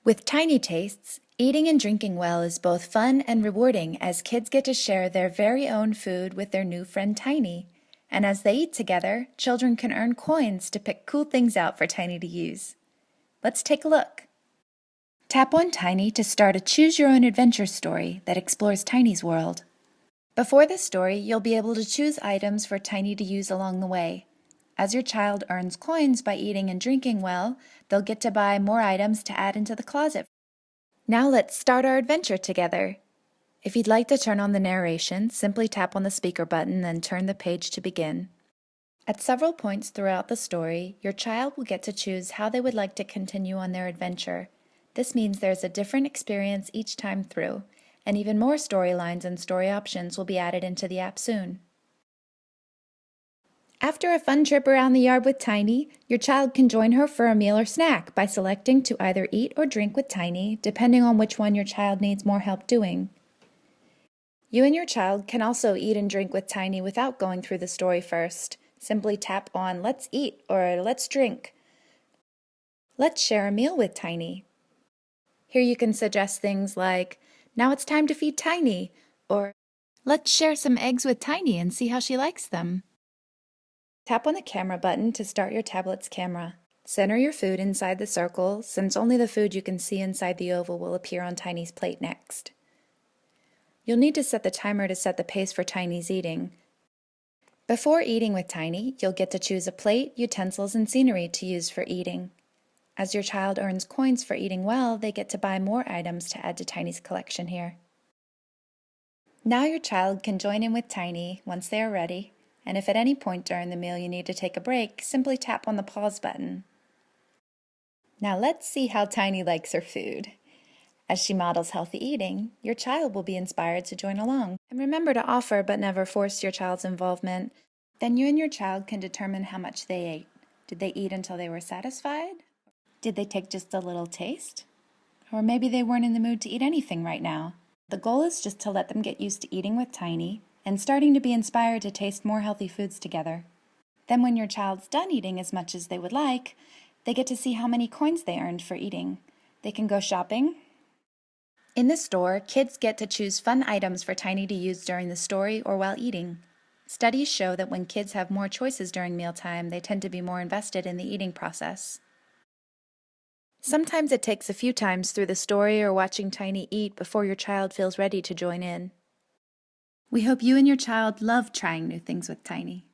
With Tiny Tastes, eating and drinking well is both fun and rewarding as kids get to share their very own food with their new friend Tiny. And as they eat together, children can earn coins to pick cool things out for Tiny to use. Let's take a look. Tap on Tiny to start a choose-your-own-adventure story that explores Tiny's world. Before the story, you'll be able to choose items for Tiny to use along the way. As your child earns coins by eating and drinking well, they'll get to buy more items to add into the closet. Now let's start our adventure together. If you'd like to turn on the narration, simply tap on the speaker button and turn the page to begin. At several points throughout the story, your child will get to choose how they would like to continue on their adventure. This means there's a different experience each time through, and even more storylines and story options will be added into the app soon. After a fun trip around the yard with Tiny, your child can join her for a meal or snack by selecting to either eat or drink with Tiny, depending on which one your child needs more help doing. You and your child can also eat and drink with Tiny without going through the story first. Simply tap on Let's Eat or Let's Drink. Let's share a meal with Tiny. Here you can suggest things like, now it's time to feed Tiny, or let's share some eggs with Tiny and see how she likes them. Tap on the camera button to start your tablet's camera. Center your food inside the circle, since only the food you can see inside the oval will appear on Tiny's plate next. You'll need to set the timer to set the pace for Tiny's eating. Before eating with Tiny, you'll get to choose a plate, utensils, and scenery to use for eating. As your child earns coins for eating well, they get to buy more items to add to Tiny's collection here. Now your child can join in with Tiny once they are ready. And if at any point during the meal you need to take a break, simply tap on the pause button. Now let's see how Tiny likes her food. As she models healthy eating, your child will be inspired to join along. And remember to offer but never force your child's involvement. Then you and your child can determine how much they ate. Did they eat until they were satisfied? Did they take just a little taste? Or maybe they weren't in the mood to eat anything right now. The goal is just to let them get used to eating with Tiny and starting to be inspired to taste more healthy foods together. Then when your child's done eating as much as they would like, they get to see how many coins they earned for eating. They can go shopping. In the store, kids get to choose fun items for Tiny to use during the story or while eating. Studies show that when kids have more choices during mealtime, they tend to be more invested in the eating process. Sometimes it takes a few times through the story or watching Tiny eat before your child feels ready to join in. We hope you and your child love trying new things with Tiny.